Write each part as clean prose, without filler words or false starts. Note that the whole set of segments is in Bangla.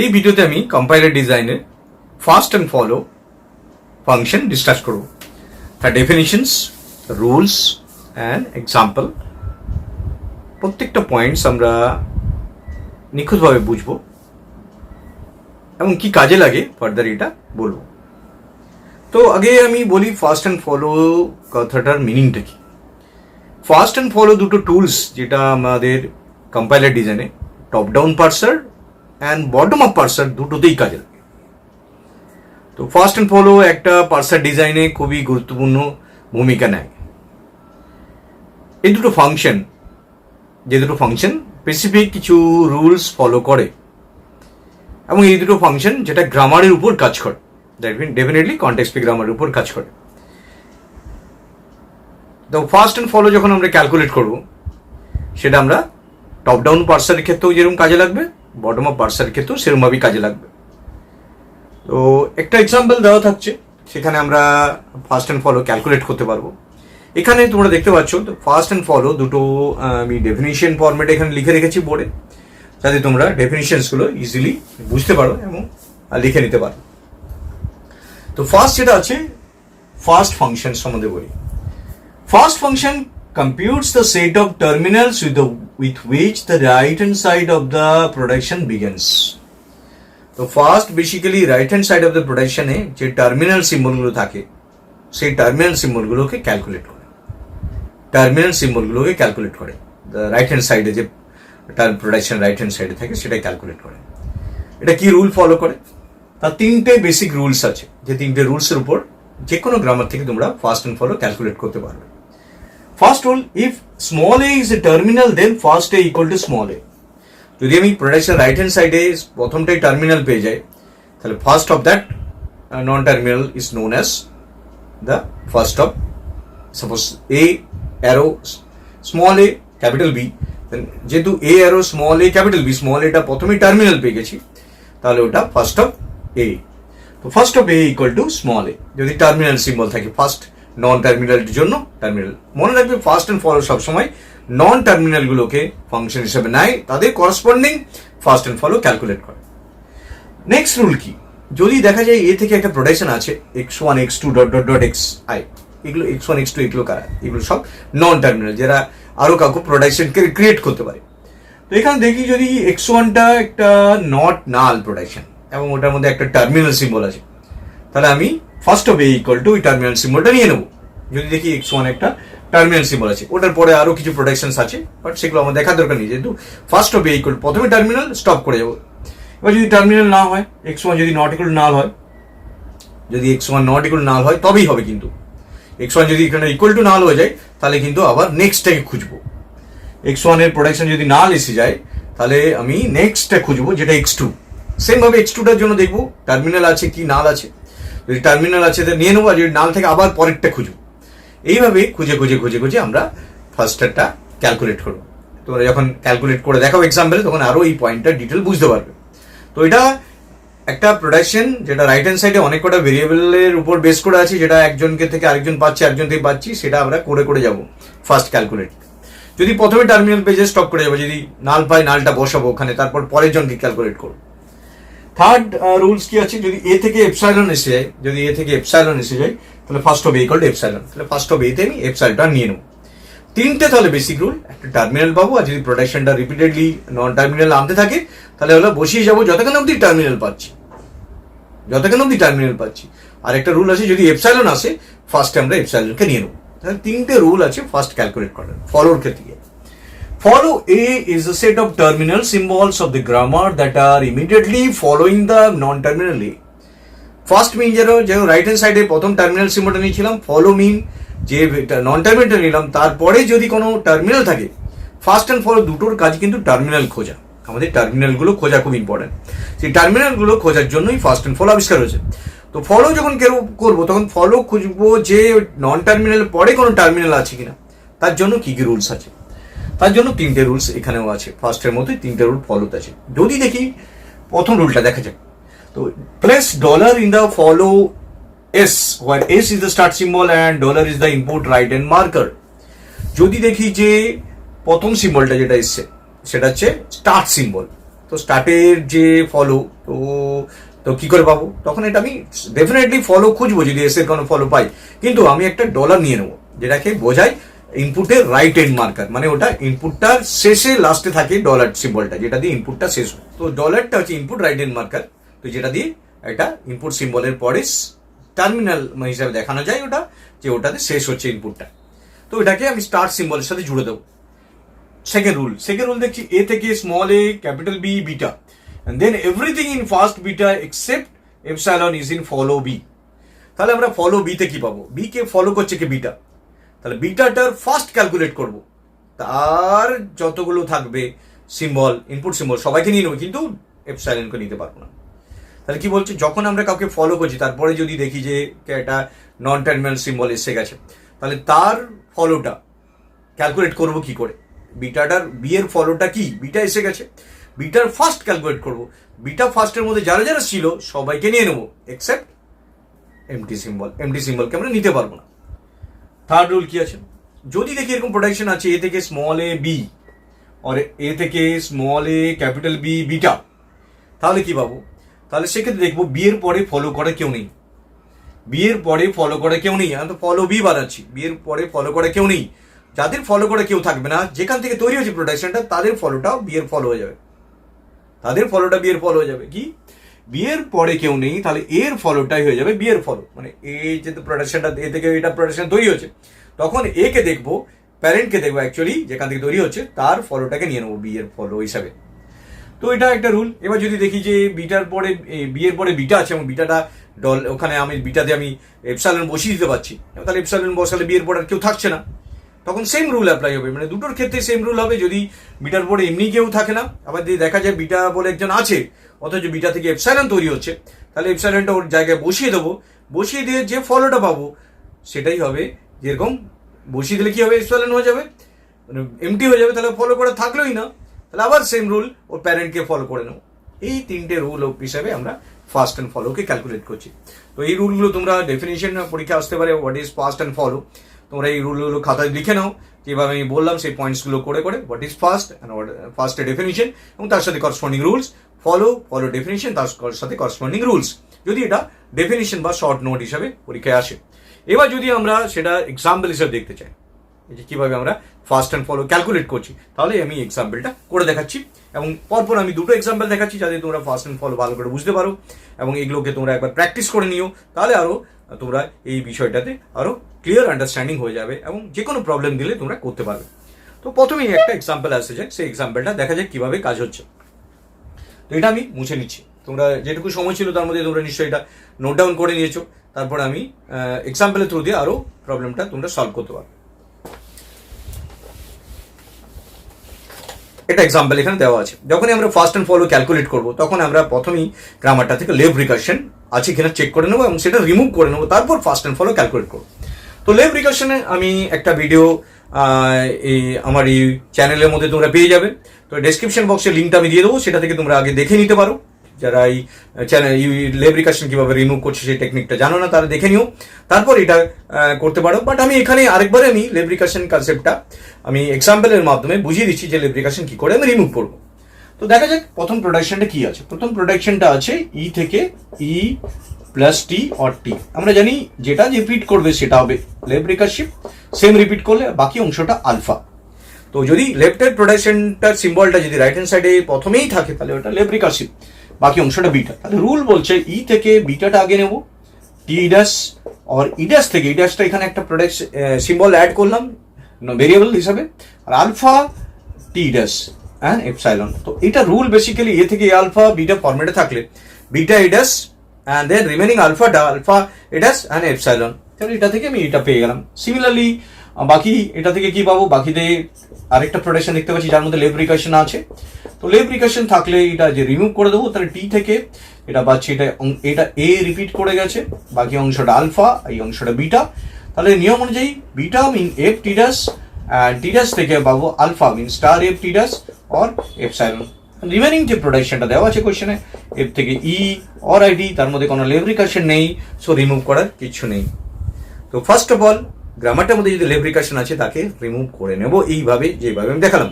এই ভিডিওতে আমি কম্পাইলার ডিজাইনের fast and follow function discuss করব, তার ডেফিনিশনস, রুলস অ্যান্ড এক্সাম্পল, প্রত্যেকটা পয়েন্টস আমরা নিখুঁতভাবে বুঝবো এবং কি কাজে লাগে ফার্দার এটা বলবো। তো আগে আমি বলি ফাস্ট অ্যান্ড ফলো কথাটার মিনিংটা কি। ফাস্ট অ্যান্ড ফলো দুটো টুলস যেটা আমাদের কম্পাইলার ডিজাইনে top down parser and bottom up parser দুটোতেই কাজে লাগে। তো ফাস্ট অ্যান্ড ফলো একটা পার্সার ডিজাইনে খুবই গুরুত্বপূর্ণ ভূমিকা নেয়। এই দুটো ফাংশন স্পেসিফিক কিছু রুলস ফলো করে এবং এই দুটো ফাংশন যেটা গ্রামারের উপর কাজ করে, ডেফিনেটলি কনটেক্সট গ্রামারের উপর কাজ করে। তো ফাস্ট অ্যান্ড ফলো যখন আমরা ক্যালকুলেট করব, সেটা আমরা টপ ডাউন পার্সারের ক্ষেত্রেও যেরকম কাজে লাগবে, বটম আপ পার্সারের ক্ষেত্রেও সেরকমভাবেই কাজে লাগবে। তো একটা এক্সাম্পল দেওয়া থাকছে, সেখানে আমরা ফাস্ট অ্যান্ড ফলো ক্যালকুলেট করতে পারবো। এখানে তোমরা দেখতে পাচ্ছ ফাস্ট অ্যান্ড ফলো দুটো আমি ডেফিনিশন ফরম্যাটে এখানে লিখে রেখেছি বোর্ডে, যাতে তোমরা ডেফিনিশনসগুলো ইজিলি বুঝতে পারো এবং লিখে নিতে পারো। তো ফার্স্ট যেটা আছে, ফার্স্ট ফাংশন সম্বন্ধে বলি। First function computes the set of terminals with which the right hand side of the production begins. তো first basically right hand side of the প্রোডাকশনে যে টার্মিনাল সিম্বলগুলো থাকে, সেই টার্মিনাল সিম্বলগুলোকে ক্যালকুলেট করে। রাইট হ্যান্ড সাইডে যে প্রোডাকশন রাইট হ্যান্ড সাইডে থাকে সেটাই ক্যালকুলেট করে। এটা কি রুল ফলো করে? তার তিনটে বেসিক রুলস আছে, যে তিনটে রুলসের উপর যে কোনো গ্রামার থেকে তোমরা ফার্স্ট অ্যান্ড ফলো ক্যালকুলেট করতে পারবে। First rule, if small a is a terminal then first a equal to small a. যদি আমি প্রোডাকশন রাইট হ্যান্ড সাইডে প্রথমটাই টার্মিনাল পেয়ে যাই, তাহলে first of that non terminal is known as the first of, suppose A arrow small a capital B, যেহেতু A arrow small a capital B, small এটা প্রথমেই টার্মিনাল পেয়ে গেছি, তাহলে ওটা ফার্স্ট অফ এ। তো first of a equal to small a যদি টার্মিনাল সিম্বল থাকে, ফার্স্ট নন টার্মিনালটির জন্য টার্মিনাল। মনে রাখবে ফার্স্ট অ্যান্ড ফলো সবসময় নন টার্মিনালগুলোকে ফাংশন হিসেবে নেয়, তাদের corresponding first and follow calculate করে। নেক্সট রুল কি, যদি দেখা যায় এ থেকে একটা প্রোডাকশন আছে x1 x2 dot dot dot x I, এগুলো x1 x2 এগুলো কারা? এগুলো সব নন টার্মিনাল, যারা আরো কাউকে প্রোডাকশনকে ক্রিয়েট করতে পারে। তো এখানে দেখি যদি x1টা একটা নট নাল প্রোডাকশন এবং ওটার মধ্যে একটা টার্মিনাল সিম্বল আছে, তাহলে আমি first of a equal two ওই টার্মিনাল সিম্বলটা নিয়ে নেবো। যদি দেখি x1 একটা টার্মিনাল সিম্বল আছে, ওটার পরে আরো কিছু প্রোডাকশনস আছে, বাট সেগুলো আমার দেখার দরকার নেই, যেহেতু ফার্স্ট অফ এ ইকুয়াল প্রথমে টার্মিনাল, স্টপ করে যাবো। এবার যদি টার্মিনাল না হয়, x1 যদি নট ইকুয়াল নাল হয়, যদি x1 নট ইকুয়াল নাল হয় তবেই হবে, কিন্তু x1 যদি এখানে ইকুয়াল টু নাল হয়ে যায়, তাহলে কিন্তু আবার নেক্সটটাকে খুঁজবো। x1 এর প্রোডাকশন যদি নাল এসে যায়, তাহলে আমি নেক্সটটা খুঁজবো, যেটা x2। সেম ভাবে x2টার জন্য দেখবো টার্মিনাল আছে কি নাল আছে, যদি টার্মিনাল আছে তো নিয়ে নেবো, আর যদি নাল থেকে আবার পরেরটা খুঁজবো। এইভাবে খুঁজে আমরা ফার্স্টটা ক্যালকুলেট করবো। তোমরা যখন ক্যালকুলেট করে দেখাও এক্সাম্পলে, তখন আরো এই পয়েন্টটা ডিটেল বুঝতে পারবে। তো এটা একটা প্রোডাকশন যেটা রাইট হ্যান্ড সাইডে অনেক কটা ভেরিয়েবলের উপর বেস করে আছে, যেটা একজনকে থেকে আরেকজন পাচ্ছে, একজন থেকে পাচ্ছি, সেটা আমরা করে যাবো ফার্স্ট ক্যালকুলেট। যদি প্রথমে টার্মিনাল পেজে স্টপ করে যাবো, যদি নাল পাই নালটা বসাবো ওখানে, তারপর পরের জনকে ক্যালকুলেট করবো। থার্ড রুলস কি আছে, যদি এ থেকে এপসাইলন এসে যায়, তাহলে first of a equal two epsilon, তাহলে ফার্স্ট অফ এতে আমি এপসাইলনটা নিয়ে নেবো। তিনটে তাহলে বেসিক রুল, একটা টার্মিনাল পাবো, আর যদি প্রোডাকশনটা রিপিটেডলি নন টার্মিনাল আনতে থাকে, তাহলে হলো বসিয়ে যাবো যতক্ষণ অব্দি টার্মিনাল পাচ্ছি। আর একটা রুল আছে, যদি এপসাইলন আসে ফার্স্টে আমরা এপসাইলনকে নিয়ে নেবো। তাহলে তিনটে রুল আছে ফার্স্ট ক্যালকুলেট করার। ফলোর ক্ষেত্রে follow A is a set of terminal symbols of the grammar that are immediately following the non-terminal A. First mean যেন রাইট হ্যান্ড সাইডে প্রথম টার্মিনাল সিম্বলটা নিয়েছিলাম, ফলো মিন যে নন টার্মিনালটা নিলাম, তারপরে যদি কোনো টার্মিনাল থাকে, ফার্স্ট অ্যান্ড ফলো দুটোর কাজ কিন্তু টার্মিনাল খোঁজা। আমাদের টার্মিনালগুলো খোঁজা খুব ইম্পর্টেন্ট, সেই টার্মিনালগুলো খোঁজার জন্যই ফার্স্ট অ্যান্ড ফলো আবিষ্কার হয়েছে। তো ফলো যখন কেউ করবো, তখন ফলো খুঁজবো যে নন টার্মিনাল পরে কোনো টার্মিনাল আছে কিনা, তার জন্য কি কি রুলস আছে। তার জন্য তিনটে রুলস এখানেও আছে, ফার্স্টের মতোই তিনটে রুল ফলোতে আছে। যদি দেখি প্রথম রুলটা দেখা যাক, তো place dollar in the follow S, where S is the start symbol and dollar is the input right hand marker. যদি দেখি যে প্রথম সিম্বলটা যেটা এসছে সেটা হচ্ছে স্টার্ট সিম্বল, তো স্টার্টের যে ফলো তো তো কি করে পাবো? তখন এটা আমি ডেফিনেটলি ফলো খুঁজবো যদি এস এর কোনো ফলো পাই, কিন্তু আমি একটা ডলার নিয়ে নেবো যেটাকে বোঝায় ইনপুটের রাইট এন্ড মার্কার, মানে ওটা ইনপুটটার শেষে লাস্টে থাকে ডলার সিম্বলটা, যেটা দিয়ে ইনপুটটা শেষ হয়। তো ডলারটা হচ্ছে ইনপুট রাইট এন্ড মার্কার, তো যেটা দিয়ে একটা ইনপুট সিম্বলের পরে টার্মিনাল হিসাবে দেখানো যায় ওটা, যে ওটাতে শেষ হচ্ছে ইনপুটটা। তো এটাকে আমি স্টার্ট সিম্বলের সাথে জুড়ে দেবো। সেকেন্ড রুল দেখছি এ থেকে small a capital B beta, and then everything in fast beta except epsilon is in follow b। তাহলে আমরা ফলো বি তে কি পাবো? বি কে ফলো করছে কি বিটা, তাহলে বিটাটার ফার্স্ট ক্যালকুলেট করব, তার যতগুলো থাকবে সিম্বল ইনপুট সিম্বল সবাইকে নিয়ে নেবো, কিন্তু এপসাইলনকে নিতে পারবো না। তাহলে কি বলছে, যখন আমরা কাউকে ফলো করছি তারপরে যদি দেখি যে একটা নন টার্মিনাল সিম্বল এসে গেছে, তাহলে তার ফলোটা ক্যালকুলেট করব কি করে? বিটাটার বি এর ফলোটা কি, বিটা এসে গেছে, বিটার ফার্স্ট ক্যালকুলেট করব, বিটা ফার্স্টের মধ্যে যারা যারা ছিল সবাইকে নিয়ে নেবো এক্সেপ্ট এমটি সিম্বলকে আমরা নিতে পারবো না। থার্ড রুল কি আছে, যদি দেখি এরকম প্রোডাকশন আছে এ থেকে স্মল এ বি আর এ থেকে small a capital B beta, তাহলে কি পাবো? তাহলে সেক্ষেত্রে দেখবো বি এর পরে ফলো করে কেউ নেই, আমি তো ফলো বি বানাচ্ছি, বি এর পরে ফলো করে কেউ নেই। যাদের ফলো করে কেউ থাকবে না, যেখান থেকে তৈরি হয়েছে প্রোডাকশনটা, তাদের ফলোটাও বি এর ফলো হয়ে যাবে, কি বি এর পরে কেউ নেই, তাহলে এর ফলোটাই হয়ে যাবে বি এর ফলো, মানে এ যেহেতু প্রোডাকশনটা এ থেকে এটা প্রোডাকশন তৈরি হচ্ছে, তখন এ কে দেখবো, প্যারেন্টকে দেখবো অ্যাকচুয়ালি যেখান থেকে তৈরি হচ্ছে তার ফলোটাকে নিয়ে নেবো বি এর ফলো হিসাবে। তো এটা একটা রুল। এবার যদি দেখি যে বিটার পরে বি এর পরে বিটা আছে এবং বিটাটা ওখানে আমি বিটাতে আমি এপসাইলন বসিয়ে দিতে পারছি, তাহলে এপসাইলন বসালে বি এর পরে আর কেউ থাকছে না, তখন সেম রুল অ্যাপ্লাই হবে, মানে দুটোর ক্ষেত্রে সেম রুল হবে। যদি বিটার পরে এমনি কেউ থাকে না, আবার যদি দেখা যায় বিটা বলে একজন আছে অথচ বিটা থেকে এপসাইলন তৈরি হচ্ছে, তাহলে এপসাইলনটা ওর জায়গায় বসিয়ে দেবো, বসিয়ে দিয়ে যে ফলোটা পাবো সেটাই হবে, যেরকম বসিয়ে দিলে কি হবে, এপসাইলন হয়ে যাবে, মানে এমটি হয়ে যাবে, তাহলে ফলো করা থাকলোই না, তাহলে আবার সেম রুল ওর প্যারেন্টকে ফলো করে নেবো। এই তিনটে রুল হিসাবে আমরা ফার্স্ট অ্যান্ড ফলোকে ক্যালকুলেট করছি। তো এই রুলগুলো তোমরা ডেফিনিশন পরীক্ষা আসতে পারে, what is first and follow, তোমরা এই রুলগুলো খাতায় লিখে নাও, যেভাবে আমি বললাম সেই পয়েন্টসগুলো করে হোয়াট ইজ ফার্স্ট অ্যান্ড ফার্স্টের ডেফিনিশন এবং তার সাথে করসপন্ডিং রুলস, ফলো ডেফিনিশন তার সাথে করসপন্ডিং রুলস, যদি এটা ডেফিনিশন বা শর্ট নোট হিসাবে পরীক্ষায় আসে। এবার যদি আমরা সেটা এক্সাম্পল হিসাবে দেখতে চাই যে কিভাবে আমরা ফার্স্ট অ্যান্ড ফলো ক্যালকুলেট করছি, তাহলে আমি এক্সাম্পলটা করে দেখাচ্ছি এবং পরপর আমি দুটো এক্সাম্পল দেখাচ্ছি যাতে তোমরা ফার্স্ট অ্যান্ড ফলো ভালো করে বুঝতে পারো এবং এগুলোকে তোমরা একবার প্র্যাকটিস করে নিও, তাহলে আরও তোমরা এই বিষয়টাতে আরও ক্লিয়ার আন্ডারস্ট্যান্ডিং হয়ে যাবে এবং যে কোনো প্রবলেম দিলে তোমরা করতে পারবে। তো প্রথমেই একটা এক্সাম্পল আসে যাক, সেই এক্সাম্পলটা দেখা যাক কিভাবে কাজ হচ্ছে। তো এটা আমি মুছে নিচ্ছি, তোমরা যেটুকু সময় ছিল তার মধ্যে তোমরা নিশ্চয়ই এটা নোট ডাউন করে নিয়েছো, তারপর আমি এক্সাম্পলের থ্রু দিয়ে আরও প্রবলেমটা তোমরা সলভ করতে পারবে। এটা এক্সাম্পল এখানে দেওয়া আছে, যখনই আমরা ফার্স্ট অ্যান্ড ফলো ক্যালকুলেট করবো তখন আমরা প্রথমেই গ্রামারটা থেকে লেভ রিকারশন আছে কিনা চেক করে নেবো এবং সেটা রিমুভ করে নেবো, তারপর ফার্স্ট অ্যান্ড ফলো ক্যালকুলেট করবো। তো লেভ রিকারশনে আমি একটা ভিডিও আমার এই চ্যানেলের মধ্যে তোমরা পেয়ে যাবে, তো ডেসক্রিপশন বক্সে লিঙ্কটা আমি দিয়ে দেবো, সেটা থেকে তোমরা আগে দেখে নিতে পারো। যারা এই চ্যানেল লেভ রিকারশন কীভাবে রিমুভ করছে সেই টেকনিকটা জানো না, তারা দেখে নিও, তারপর এটা করতে পারো। বাট আমি এখানে আরেকবারে আমি লেভ রিকারশন কনসেপ্টটা আমি এক্সাম্পলের মাধ্যমে বুঝিয়ে দিচ্ছি যে লেভ রিকারশন কী করে আমি রিমুভ করবো। তো দেখা যাক প্রথম প্রোডাকশনটা কি আছে। প্রথম প্রোডাকশনটা আছে ই থেকে ই প্লাস টি অর টি, আমরা জানি যেটা রিপিট করবে সেটা হবে লেভ রিকারশিভ, সেম রিপিট করলে বাকি অংশটা আলফা। তো যদি লেফট হ্যান্ড প্রোডাকশনটার সিম্বলটা যদি রাইট হ্যান্ড সাইডে প্রথমেই থাকে তাহলে ওটা লেভ রিকারশিভ, বাকি অংশটা বিটা। তাহলে রুল বলছে ই থেকে বিটাটা আগে নেব, টি ইডাস আর ইডাস থেকে ইডাসটা এখানে একটা প্রোডাক্ট সিম্বল অ্যাড করলাম ভেরিয়েবল হিসাবে, আর আলফা টি ইডাস অ্যান্ড এপসাইলন। তো এটা রুল বেসিক্যালি এ থেকে আলফা বিটা ফরম্যাটে থাকলে beta e dash and then remaining আলফাটা আলফা ইডাস অ্যান্ড এপসাইলন, তাহলে এটা থেকে আমি এটা পেয়ে গেলাম। সিমিলারলি বাকি এটা থেকে কি পাবো, বাকিতে আরেকটা প্রোডাকশন দেখতে পাচ্ছি যার মধ্যে লেভ রিকারশন আছে। তো লেভ রিকারশন থাকলে এটা যে রিমুভ করে দেবো, তাহলে টি থেকে এটা পাচ্ছি এটা এ রিপিট করে গেছে, বাকি অংশটা আলফা, এই অংশটা বিটা। তাহলে নিয়ম অনুযায়ী beta mean f t dash and t dash থেকে পাবো alpha mean star f t dash or epsilon. Remaining যে প্রোডাকশনটা দেওয়া আছে কোয়েশ্চেনে এফ থেকে ই অর আইডি, তার মধ্যে কোনো লেভ রিকারশন নেই, সো রিমুভ করার কিছু নেই। তো ফার্স্ট অফ অল গ্রামারটার মধ্যে যদি লেভ রিকারশন আছে তাকে রিমুভ করে নেব এইভাবে যেভাবে আমি দেখালাম।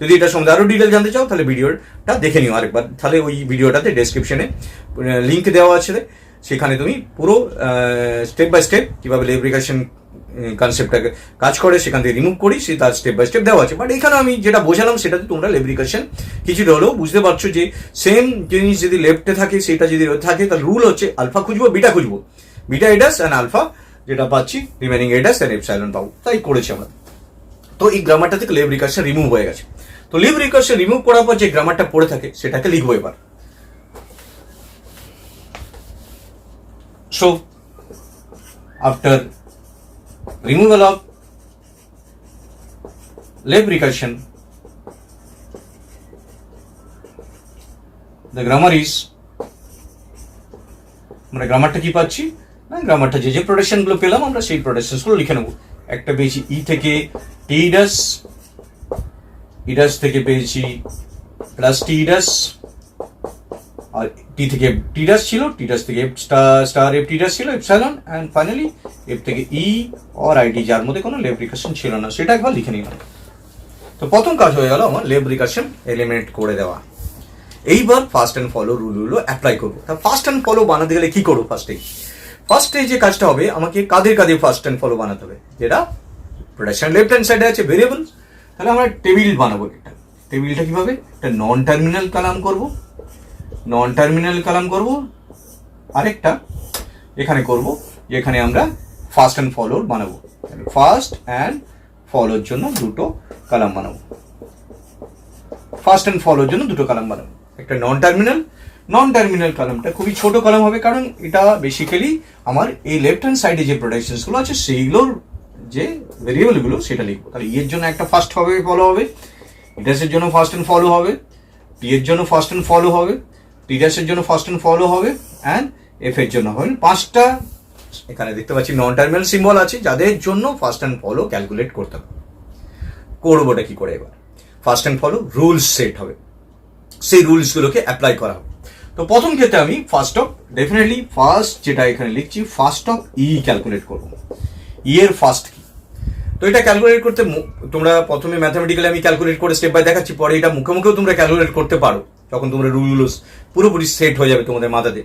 যদি এটা সম্বন্ধে আরো ডিটেল জানতে চাও তাহলে ভিডিওটা দেখে নিও আরেকবার, তাহলে ওই ভিডিওটাতে ডেসক্রিপশনে লিঙ্ক দেওয়া আছে, সেখানে তুমি পুরো স্টেপ বাই স্টেপ কিভাবে লেব্রিকেশন কনসেপ্টটাকে কাজ করে সেখান থেকে রিমুভ করি, সে তার স্টেপ বাই স্টেপ দেওয়া আছে। বাট এখানে আমি যেটা বোঝালাম সেটাতে তোমরা লেব্রিকেশন কিছুটা হলেও বুঝতে পারছো যে সেম জিনিস যদি লেফটে থাকে সেটা যদি থাকে তাহলে রুল হচ্ছে আলফা খুঁজবো বিটা খুঁজবো, বিটা এডাস অ্যান্ড আলফা যেটা পাচ্ছি রিমেনিং এডাস অ্যান্ড এপসাইলন পাবো, তাই করেছি আমরা। তো এই গ্রামারটা থেকে লেব রিকার্শন রিমুভ হয়ে গেছে। তো লেব রিকার্শন রিমুভ করার পর যে গ্রামারটা পড়ে থাকে সেটাকে লিখবো এবার। So after removal of lab recursion, the grammar is, আমরা গ্রামারটা কি পাচ্ছি না, গ্রামারটা যে প্রোডাকশন গুলো পেলাম আমরা সেই প্রোডাকশন গুলো লিখে নেবো। একটা পেয়েছি ই থেকে টি ডাস, ইডাস থেকে পেয়েছি প্লাস টি ডাস, আর টি থেকে টি ডাস ছিল, টি ডাস থেকে এফ স্টার এফ টি ডাস ছিল এপসাইলন, এন্ড ফাইনালি এফ থেকে ই অর আইডি যার মধ্যে কোনো লেব রিকার্শন ছিল না, সেটা একবার লিখে নিলাম। তো প্রথম কাজ হয়ে গেল আমার লেব রিকার্শন এলিমিনেট করে দেওয়া। এইবার ফার্স্ট অ্যান্ড ফলো রুলগুলো অ্যাপ্লাই করবো। তা ফার্স্ট অ্যান্ড ফলো বানাতে গেলে কি করবো? ফার্স্টে যে কাজটা হবে আমাকে কাদের ফার্স্ট অ্যান্ড ফলো বানাতে হবে, যেটা প্রোডাকশন লেফট হ্যান্ড সাইডে আছে ভেরিয়েবল, তাহলে আমরা টেবিল বানাবো। একটা টেবিলটা কিভাবে, একটা নন টার্মিনাল কালাম করবো, নন টার্মিনাল কালাম করব, আরেকটা এখানে করব যেখানে আমরা ফার্স্ট অ্যান্ড ফলোর বানাবো। ফার্স্ট অ্যান্ড ফলোর জন্য দুটো কালাম বানাবো, ফার্স্ট অ্যান্ড ফলোর জন্য দুটো কালাম বানাবো। একটা নন টার্মিনাল কালামটা খুবই ছোট কালাম হবে, কারণ এটা বেসিক্যালি আমার এই লেফট হ্যান্ড সাইডে যে প্রোডাকশনস গুলো আছে সেইগুলোর যে ভেরিয়েবল গুলো সেটা লিখবো। তাহলে এর জন্য একটা ফার্স্ট হবে ফলো হবে, ইটাসের জন্য ফার্স্ট অ্যান্ড ফলো হবে, টি এর জন্য ফার্স্ট অ্যান্ড ফলো হবে, টিডাসের জন্য ফার্স্ট অ্যান্ড ফলো হবে, অ্যান্ড এফ এর জন্য হবে। পাঁচটা এখানে দেখতে পাচ্ছি নন টার্মিনাল সিম্বল আছে যাদের জন্য ফার্স্ট অ্যান্ড ফলো ক্যালকুলেট করতে হবে। করবোটা কি করে? এবার first and follow rules set হবে, সেই রুলস গুলোকে অ্যাপ্লাই করা হবে। তো প্রথম ক্ষেত্রে আমি ফার্স্ট অফ ডেফিনেটলি ফার্স্ট যেটা এখানে লিখছি ফার্স্ট অফ ই ক্যালকুলেট করবো। ই এর ফার্স্ট কি? তো এটা ক্যালকুলেট করতে তোমরা প্রথমে ম্যাথামেটিক্যালি আমি ক্যালকুলেট করে স্টেপ বাই দেখাচ্ছি, পরে এটা মুখে মুখেও তোমরা ক্যালকুলেট করতে পারো যখন তোমরা রুলগুলো পুরোপুরি সেট হয়ে যাবে তোমাদের মাথাতে।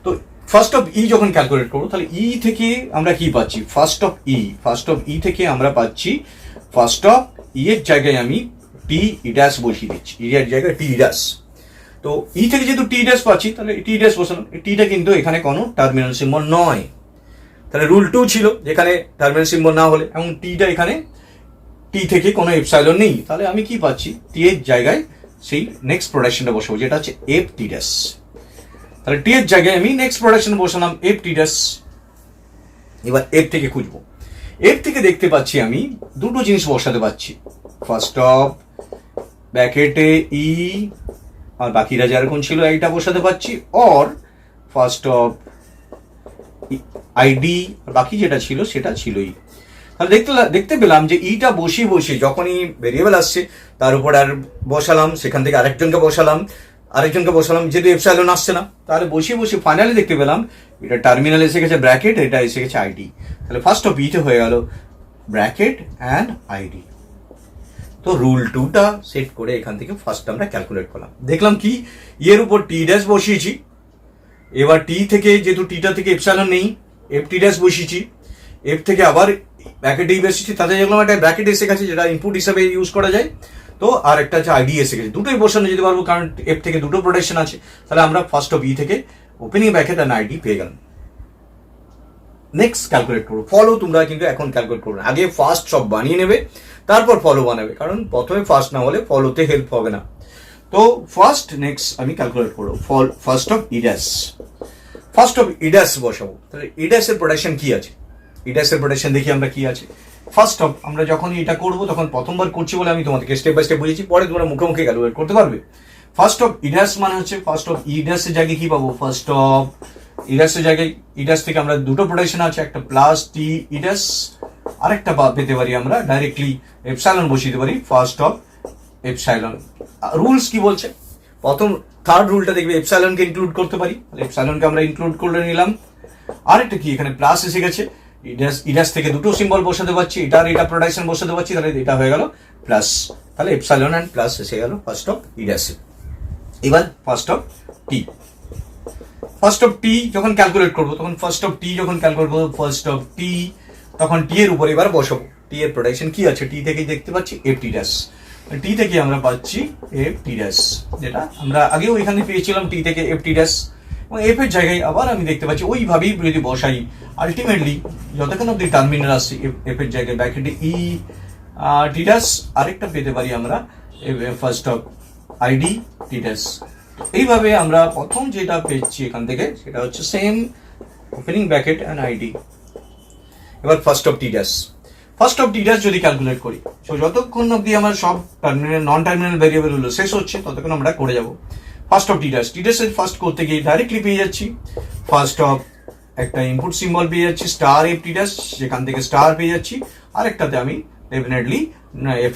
তো ফার্স্ট অফ ই যখন ক্যালকুলেট করবো তাহলে ই থেকে আমরা কি পাচ্ছি? ফার্স্ট অফ ই থেকে আমরা পাচ্ছি ফার্স্ট অফ ই এর জায়গায় আমি টি ইডাস বসিয়ে দিচ্ছি, ই এর জায়গায় টি ইডাস। তো ই থেকে যেহেতু টি ইডাস পাচ্ছি তাহলে টি ইডাস বসালাম। টিটা কিন্তু এখানে কোনো টার্মিনাল সিম্বল নয়, তাহলে রুল 2 ছিল যেখানে টার্মিনাল সিম্বল না হলে, এবং টিটা এখানে টি থেকে কোনো এপসাইলন নেই, তাহলে আমি কি পাচ্ছি? টি এর জায়গায় সেই নেক্সট প্রোডাকশনটা বসাবো যেটা হচ্ছে এফ টি ডাস। তাহলে টি এর জায়গায় আমি নেক্সট প্রোডাকশন বসালাম এফ টি ডাস। এবার এফ থেকে খুঁজবো, এফ থেকে দেখতে পাচ্ছি আমি দুটো জিনিস বসাতে পারছি, ফার্স্ট অফ ব্র্যাকেটে ই আর বাকিরা যেরকম ছিল এইটা বসাতে পারছি, অর ফার্স্ট অফ আইডি বাকি যেটা ছিল সেটা ছিলই। তাহলে দেখতে পেলাম যে ইটা বসিয়ে যখনই ভেরিয়েবল আসছে তার উপর আর বসালাম, সেখান থেকে আরেকজনকে বসালাম, যেহেতু এপসাইলন আসছে না, তাহলে বসিয়ে ফাইনালি দেখতে পেলাম এটা টার্মিনাল এসে গেছে ব্র্যাকেট, এটা এসে গেছে আইডি। তাহলে ফার্স্ট অফ ইতে হয়ে গেল ব্র্যাকেট অ্যান্ড আইডি। তো রুল 2টা সেট করে এখান থেকে ফার্স্ট আমরা ক্যালকুলেট করলাম, দেখলাম কি এর উপর টি ড্যাশ বসিয়েছি। এবার টি থেকে যেহেতু টিটা থেকে এপসাইলন নেই, এফ টি ড্যাশ বসিয়েছি, এফ থেকে আবার ব্র্যাকেট ই বসিয়েছি, তাতে দেখলাম একটা ব্র্যাকেট এসে গেছে যেটা ইনপুট হিসাবে ইউজ করা যায়। তো আর একটা হচ্ছে আইডি এসে গেছে, দুটোই বসানো যেতে পারবো কারণ এফ থেকে দুটো প্রোডাকশন আছে। তাহলে আমরা ফার্স্ট অফ ই থেকে ওপেনিং ব্র্যাকেট আর আইডি পেয়ে গেলাম। নেক্সট ক্যালকুলেট করবো ফলো। তোমরা কিন্তু এখন ক্যালকুলেট করবে, আগে ফার্স্ট সব বানিয়ে নেবে তারপর ফলো বানাবে, কারণ প্রথমে ফার্স্ট না হলে ফলোতে হেল্প হবে না। তো ফার্স্ট নেক্সট আমি ক্যালকুলেট করবো ফার্স্ট অফ ইডাস বসাবো। তাহলে ইডাসের প্রোডাকশন কি আছে? ইডাসের প্রোডাকশন দেখি আমরা কি আছে। ফার্স্ট অফ আমরা যখনই এটা করবো তখন প্রথমবার করছি বলে আমি তোমাদেরকে স্টেপ বাই স্টেপ বুঝেছি, পরে তোমরা মুখে ক্যালকুলেট করতে পারবে। ফার্স্ট অফ ইডাস মানে হচ্ছে ফার্স্ট অফ ইডাসের জায়গায় কি পাবো? ফার্স্ট অফ ইডাসের জায়গায় ইডাস থেকে আমরা দুটো প্রোডাকশন আছে, একটা প্লাস টি ইডাস, আরেকটা পেতে পারি আমরা ডাইরেক্টলি এপসাইলন বসিয়ে দিতে পারি ফার্স্ট অফ এপসাইলন। রুলস কি বলছে? প্রথম থার্ড রুলটা দেখবে এপসাইলনকে ইনক্লুড করতে পারি, এপসাইলনকে আমরা ইনক্লুড করে নিলাম। আরেকটা কি এখানে প্লাস এসে গেছে, ইডাস থেকে দুটো সিম্বল বসাতে পারছি, এটা প্রোডাকশন বসাতে পারছি, তাহলে এটা হয়ে গেল প্লাস, তাহলে এপসাইলন অ্যান্ড প্লাস এসে গেল ফার্স্ট অফ ইডাসে। এবার first of t, first of t যখন ক্যালকুলেট করবো তখন ফার্স্ট অফ টি যখন ক্যালকুলেট করবো ফার্স্ট অফ টি, তখন টি এর উপর এবার বসাবো। টি এর প্রোডাকশন কি আছে, টি থেকে দেখতে পাচ্ছি এফ টি ড্যাশ, টি থেকে আমরা পাচ্ছি এফ টি ড্যাশ, যেটা আমরা আগেও এখানে পেয়েছিলাম টি থেকে এফ টি ড্যাশ, এবং এফ এর জায়গায় আবার আমি দেখতে পাচ্ছি ওইভাবেই যদি বসাই আলটিমেটলি যতক্ষণ অব্দি টার্মিনাল আসছে এফ এর জায়গায় ব্র্যাকেটে ই টি ড্যাশ, আরেকটা পেতে পারি আমরা first of ID t dash. এইভাবে আমরা প্রথম যেটা পেয়েছি এখান থেকে সেটা হচ্ছে same opening bracket and ID. এবার first of t dash, first of t dash যদি ক্যালকুলেট করি, তো যতক্ষণ অব্দি আমার সব টার্মিনাল নন টার্মিনাল ভেরিয়েবল গুলো শেষ হচ্ছে ততক্ষণ আমরা করে যাব first of t dash. T dash এর ফার্স্ট করতে গিয়ে ডাইরেক্টলি পেয়ে যাচ্ছি ফার্স্ট অফ একটা ইনপুট সিম্বল পেয়ে যাচ্ছি স্টার এফ টি ড্যাশ, সেখান থেকে স্টার পেয়ে যাচ্ছি, আরেকটাতে আমি ডেফিনেটলি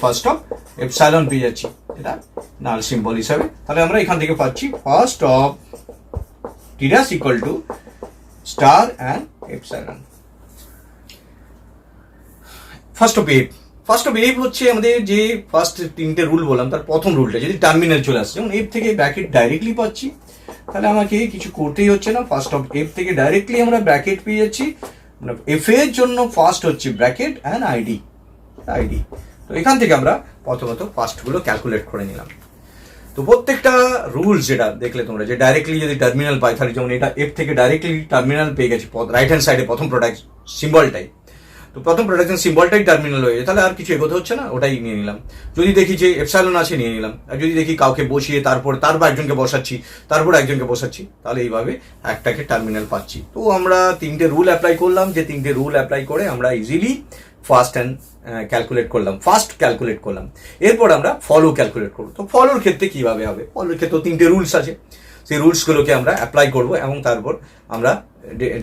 ফার্স্ট অফ এপসাইলন পেয়ে যাচ্ছি, এটা নাল সিম্বল হিসাবে। তাহলে আমরা এখান থেকে পাচ্ছি first of t dash equal to star and epsilon. First of F, first of F হচ্ছে আমাদের যে ফার্স্ট তিনটে রুল বললাম তার প্রথম রুলটা, যদি টার্মিনাল চলে আসছে যেমন এফ থেকে ব্র্যাকেট ডাইরেক্টলি পাচ্ছি, তাহলে আমাকে কিছু করতেই হচ্ছে না, ফার্স্ট অফ এফ থেকে ডাইরেক্টলি আমরা ব্র্যাকেট পেয়ে যাচ্ছি। এফ এর জন্য ফার্স্ট হচ্ছে ব্র্যাকেট অ্যান্ড আইডি, আইডি। তো এখান থেকে আমরা প্রথমত ফার্স্টগুলো ক্যালকুলেট করে নিলাম। তো প্রত্যেকটা রুলস যেটা দেখলে তোমরা, যে ডাইরেক্টলি যদি টার্মিনাল পাই, তাহলে যেমন এটা এফ থেকে ডাইরেক্টলি টার্মিনাল পেয়ে গেছি রাইট হ্যান্ড সাইডে প্রথম প্রোডাক্ট সিম্বলটাই, তো প্রথম প্রোডাকশন সিম্বলটাই টার্মিনাল হয়ে যায়, তাহলে আর কিছু এগোতে হচ্ছে না, ওটাই নিয়ে নিলাম। যদি দেখি যে এপসাইলন আছে নিয়ে নিলাম, আর যদি দেখি কাউকে বসিয়ে তারপর একজনকে বসাচ্ছি, তারপর একজনকে বসাচ্ছি, তাহলে এইভাবে একটাকে টার্মিনাল পাচ্ছি। তো আমরা তিনটে রুল অ্যাপ্লাই করলাম, যে তিনটে রুল অ্যাপ্লাই করে আমরা ইজিলি ফার্স্ট অ্যান্ড ক্যালকুলেট করলাম, ফার্স্ট ক্যালকুলেট করলাম। এরপর আমরা ফলো ক্যালকুলেট করবো। তো ফলোর ক্ষেত্রে কিভাবে হবে, ফলোর ক্ষেত্রে তিনটে রুলস আছে, সেই রুলসগুলোকে আমরা অ্যাপ্লাই করবো এবং তারপর আমরা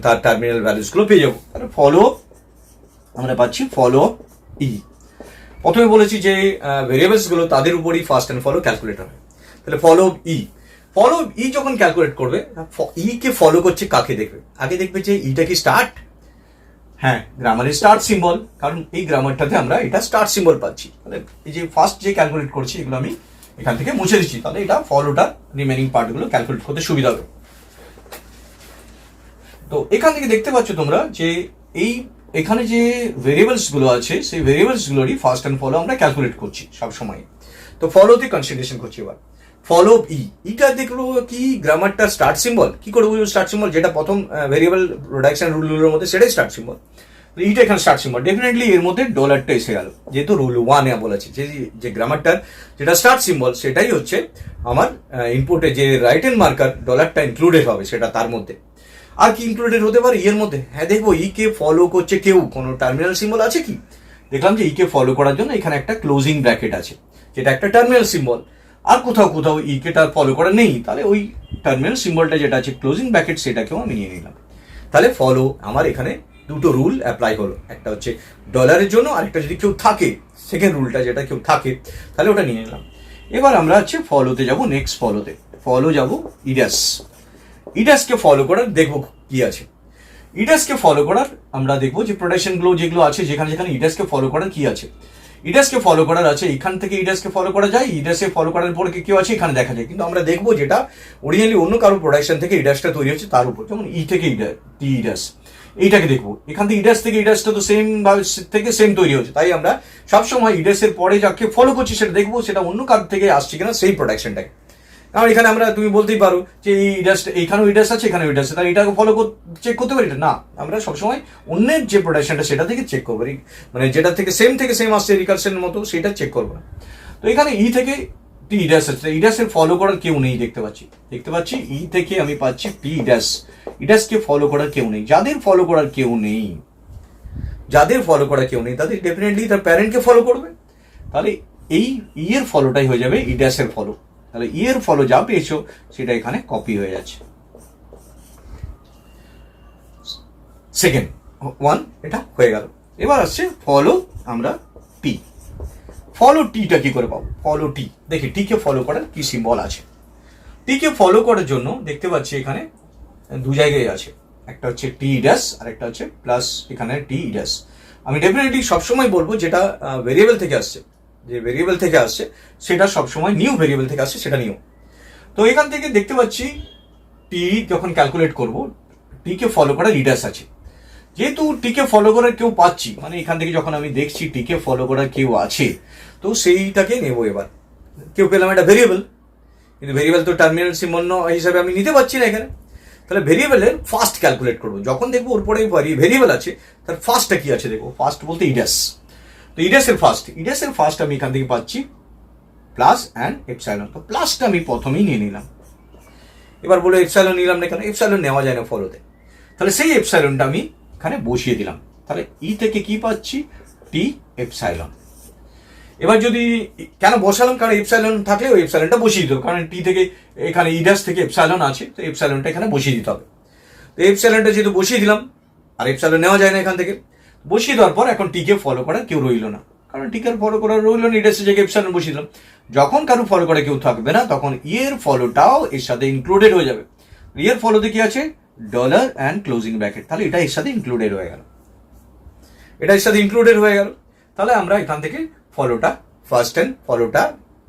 তার টার্মিনাল ভ্যালুসগুলো পেয়ে যাবো। তাহলে ফলো আমরা পাচ্ছি ফলো ই। প্রথমে বলেছি যে ভেরিয়েবলসগুলো তাদের উপরই ফার্স্ট অ্যান্ড ফলো ক্যালকুলেট হবে। তাহলে ফলো ই, ফলো ই যখন ক্যালকুলেট করবে, ই কে ফলো করছে কাকে দেখবে, আগে দেখবে যে ইটা কি স্টার্ট, হ্যাঁ গ্রামারের স্টার্ট সিম্বল, কারণ এই গ্রামারটাতে আমরা এটা স্টার্ট সিম্বল পাচ্ছি। তাহলে এই যে ফার্স্ট যে ক্যালকুলেট করছি এগুলো আমি এখান থেকে মুছে দিচ্ছি, তাহলে এটা ফলোটার রিমেনিং পার্টগুলো ক্যালকুলেট করতে সুবিধা হবে। তো এখান থেকে দেখতে পাচ্ছ তোমরা যে এখানে যে ভেরিয়েবলস গুলো আছে সেই ভেরিয়েবলস গুলোরই ফার্স্ট অ্যান্ড ফলো আমরা ক্যালকুলেট করছি সব সময়। তো ফলোতে কনসিডারেশন করছি। এবার ফলো ই, ইটা দেখলো কি গ্রামারটা স্টার্ট সিম্বল, কি করে বুঝবো স্টার্ট সিম্বল, যেটা প্রথম ভেরিয়েবল প্রোডাকশন রুলগুলোর মধ্যে সেটাই স্টার্ট সিম্বল, ইটা এখানে স্টার্ট সিম্বল, ডেফিনেটলি এর মধ্যে ডলারটা এসে গেল, যেহেতু রুল 1 বলেছে যে গ্রামারটার যেটা স্টার্ট সিম্বল সেটাই হচ্ছে আমার ইনপুটে যে রাইট হ্যান্ড মার্কার ডলারটা ইনক্লুডেড হবে সেটা তার মধ্যে। আর কি ইনক্লুডেড হতে পারে এর মধ্যে, হ্যাঁ দেখবো ই কে ফলো করছে কেউ, কোনো টার্মিনাল সিম্বল আছে কি, দেখলাম যে ই কে ফলো করার জন্য এখানে একটা ক্লোজিং ব্র্যাকেট আছে যেটা একটা টার্মিনাল সিম্বল, আর কোথাও ই কে ফলো করা নেই, তাহলে ওই টার্মিনাল সিম্বলটা যেটা আছে ক্লোজিং ব্র্যাকেট সেটাকেও আমি নিয়ে নিলাম। তাহলে ফলো আমার এখানে দুটো রুল অ্যাপ্লাই হলো, একটা হচ্ছে ডলারের জন্য, আরেকটা যদি কেউ থাকে সেকেন্ড রুলটা যেটা কেউ থাকে তাহলে ওটা নিয়ে নিলাম। এবার আমরা হচ্ছে ফলোতে যাব, নেক্সট ফলোতে ফলো যাব ইডাস, ইডাসকে ফলো করার দেখবো কি আছে। ইডাসকে ফলো করার আমরা দেখবো যে প্রোডাকশনগুলো যেগুলো আছে যেখানে যেখানে ইডাসকে ফলো করার কি আছে। ইডাসকে ফলো করার আছে এখান থেকে ইডাসকে ফলো করা যায়, ইডাসকে ফলো করার পরে কি আছে এখানে দেখা যায়, কিন্তু আমরা দেখবো যেটা অরিজিনালি অন্য কারো প্রোডাকশন থেকে ইডাসটা তৈরি হচ্ছে তার উপর, যেমন ই থেকে ইডাস, এইটাকে দেখবো এখান থেকে ইডাস থেকে ইডাসটা তো সেম ভাবে থেকে সেম তৈরি হচ্ছে, তাই আমরা সবসময় ইডাসের পরে যাকে ফলো করছি সেটা দেখবো সেটা অন্য কারো থেকে আসছে কিনা সেই প্রোডাকশনটাকে। কারণ এখানে আমরা তুমি বলতেই পারো যে এই ইডাসটা এখানেও ইডাস আছে এখানেও ইডাস আছে, তাহলে এটাকে ফলো চেক করতে পারি না, আমরা সবসময় অন্যের যে প্রোডাকশনটা সেটা থেকে চেক করবো, মানে যেটা থেকে সেম আসছে রিকার্সনের মতো সেটা চেক করবো না। তো এখানে ই থেকে টি ইডাস আছে, ইডাসের ফলো করার কেউ নেই, দেখতে পাচ্ছি ই থেকে আমি পাচ্ছি টি ইডাস, ইডাসকে ফলো করার কেউ নেই, যাদের ফলো করার কেউ নেই তাদের ডেফিনেটলি তার প্যারেন্টকে ফলো করবে, তাহলে এই ই এর ফলোটাই হয়ে যাবে ইডাসের ফলো, তাহলে ই এর ফলো যা পেয়েছো সেটা এখানে কপি হয়ে যাচ্ছে। সেকেন্ড 1 এটা হয়ে গেল। এবার আসছে ফলো আমরা টি, ফলো টিটা কি করে পাবো, ফলো টি দেখি টি কে ফলো করার কি সিম্বল আছে। টি কে ফলো করার জন্য দেখতে পাচ্ছি এখানে দু জায়গায় আছে, একটা হচ্ছে টি ড্যাশ আর একটা হচ্ছে প্লাস এখানে টি ড্যাশ। আমি ডেফিনেটলি সবসময় বলবো যেটা ভেরিয়েবল থেকে আসছে, যে ভেরিয়েবল থেকে আসছে সেটা সবসময় নিউ ভেরিয়েবল থেকে আসছে, সেটা নিউ। তো এখান থেকে দেখতে পাচ্ছি টি যখন ক্যালকুলেট করব, টি কে ফলো করা রিডাস আছে। যেহেতু টি কে ফলো করার কেউ পাচ্ছি, মানে এখান থেকে যখন আমি দেখছি টি কে ফলো করার কেউ আছে, তো সেইটাকে নেবো। এবার কেউ পেলাম একটা ভেরিয়েবল, কিন্তু ভেরিয়েবল তো টার্মিনাল সিম্বল হিসাবে আমি নিতে পারছি না এখানে। তাহলে ভেরিয়েবলের ফার্স্ট ক্যালকুলেট করবো, যখন দেখবো ওর পরে ভেরিয়েবল আছে তার ফার্স্টটা কি আছে দেখবো। ফার্স্ট বলতে ইডাস, তো ইডাসের ফার্স্ট আমি এখান থেকে পাচ্ছি প্লাস অ্যান্ড এপসাইলন। তো প্লাসটা আমি প্রথমেই নিয়ে নিলাম। এবার বলে এপসাইলন নিলাম না কেন, এপসাইলন নেওয়া যায় না ফলোতে। তাহলে সেই এপসাইলনটা আমি এখানে বসিয়ে দিলাম। তাহলে ই থেকে কি পাচ্ছি, টি এপসাইলন। এবার যদি কেন বসালাম, কারণ এপসাইলন থাকলে ওই এপসাইলনটা বসিয়ে দিতে হবে, কারণ টি থেকে এখানে ইডাস থেকে এপসাইলন আছে, তো এপসাইলনটা এখানে বসিয়ে দিতে হবে। তো এপসাইলনটা যেহেতু বসিয়ে দিলাম, আর এপসাইলন নেওয়া যায় না এখান থেকে, বসিয়ে দেওয়ার পর এখন টিকে ফলো করার কেউ রইল না, কারণ টিকে ফলো করার রইল না, ইডাসের জায়গায় এপসাইলন বসিয়ে দিলাম। যখন কারো ফলো করে কেউ থাকবে না, তখন ইয়ের ফলোটাও এর সাথে ইনক্লুডেড হয়ে যাবে। ইয়ের ফলোতে কি আছে, ডলার অ্যান্ড ক্লোজিং ব্র্যাকেট, তাহলে এটা এর সাথে ইনক্লুডেড হয়ে গেল, এটা এর সাথে ইনক্লুডেড হয়ে গেল। তাহলে আমরা এখান থেকে ফলোটা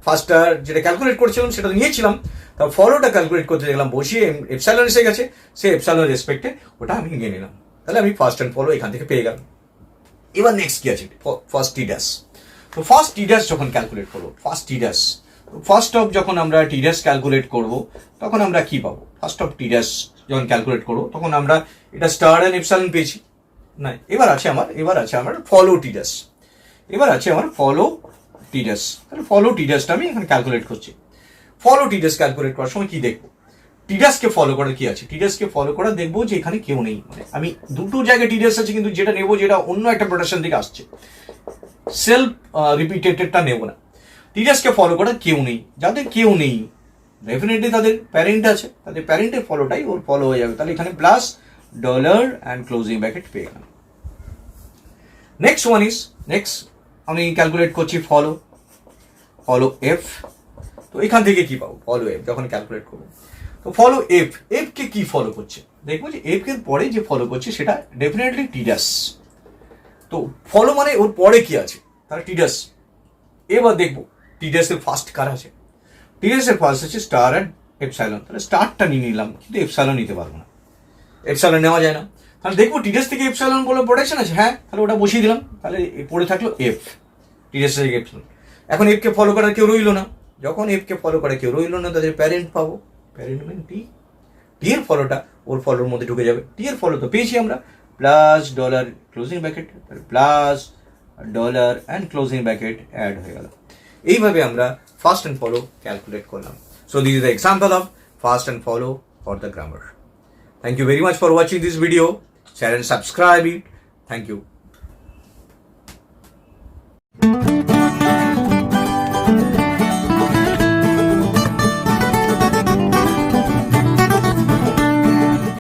ফার্স্টটা যেটা ক্যালকুলেট করছিলাম সেটা নিয়েছিলাম, তা ফলোটা ক্যালকুলেট করতে দেখলাম বসিয়ে এপসাইলন এসে গেছে, সেই এপসাইলন রেসপেক্টে ওটা আমি নিয়ে নিলাম। তাহলে আমি ফার্স্ট অ্যান্ড ফলো এখান থেকে পেয়ে গেলাম। এবার নেক্সট কি আছে, ফার্স্ট টি ড্যাশ। তো ফার্স্ট টি ড্যাশ যখন ক্যালকুলেট করবো, ফার্স্ট অফ যখন আমরা টি ড্যাশ ক্যালকুলেট করবো, তখন আমরা কি পাবো, ফার্স্ট অফ টি ড্যাশ যখন ক্যালকুলেট করবো তখন আমরা এটা স্টার অ্যান্ড এপসাইলন পেয়েছি না। এবার আছে আমার ফলো টি ড্যাশ, তাহলে ফলো টি ড্যাশটা আমি এখানে ক্যালকুলেট করছি। ফলো টি ড্যাশ ক্যালকুলেট করার সময় কি দেখবো, টি ড্যাশকে ফলো করার কি আছে, টি ড্যাশকে ফলো করা দেখবো যে এখানে কেউ নেই, মানে আমি দুটো জায়গায় টি ড্যাশ আছে, কিন্তু যেটা নেবো যেটা অন্য একটা প্রোডাকশন থেকে আসছে, সেলফ রিপিটেডটা নেবো না। টি ড্যাশকে ফলো করা কেউ নেই, যাদের কেউ নেই ডেফিনেটলি তাদের প্যারেন্ট আছে, তাদের প্যারেন্টের ফলোটাই ওর ফলো হয়ে যাবে। তাহলে এখানে plus dollar and closing bracket পেয়ে গেলাম। নেক্সট আমি ক্যালকুলেট করছি ফলো এফ। তো এখান থেকে কি পাবো, ফলো এফ যখন ক্যালকুলেট করবো, তো ফলো এফ কে কি ফলো করছে দেখবো, যে এফ এর পরে যে ফলো করছে সেটা ডেফিনেটলি টি ড্যাশ। তো ফলো মানে ওর পরে কি আছে, তাহলে টি ড্যাশ। এবার দেখবো টি ড্যাশ এর ফার্স্ট কার আছে, টি ড্যাশ এর ফার্স্ট আছে স্টার অ্যান্ড এপসাইলন। তাহলে স্টারটা নিয়ে নিলাম, কিন্তু এপসাইলন নিতে পারবো না, এপসাইলন নেওয়া যায় না। তাহলে দেখবো টি ড্যাশ থেকে এপসাইলন বলে প্রোটেকশন আছে, হ্যাঁ, তাহলে ওটা বসিয়ে দিলাম। তাহলে পড়ে থাকলো এফ, টি ড্যাশ থেকে এপসাইলন। এখন এফ কে ফলো করার কেউ রইলো না, যখন এফ কে ফলো করে কেউ রইলো না, তাদের প্যারেন্ট পাবো, প্যারেন্ট মানে টি এর ফলোটা ওর ফলোর মধ্যে ঢুকে যাবে। টি এর ফলো তো পেয়েছি আমরা, plus dollar closing bracket, plus dollar and closing bracket add হয়ে গেল। এইভাবে আমরা ফার্স্ট অ্যান্ড ফলো ক্যালকুলেট করলাম। So this is the example of first and follow for the grammar. Thank you very much for watching this video. Share and subscribe it. Thank you.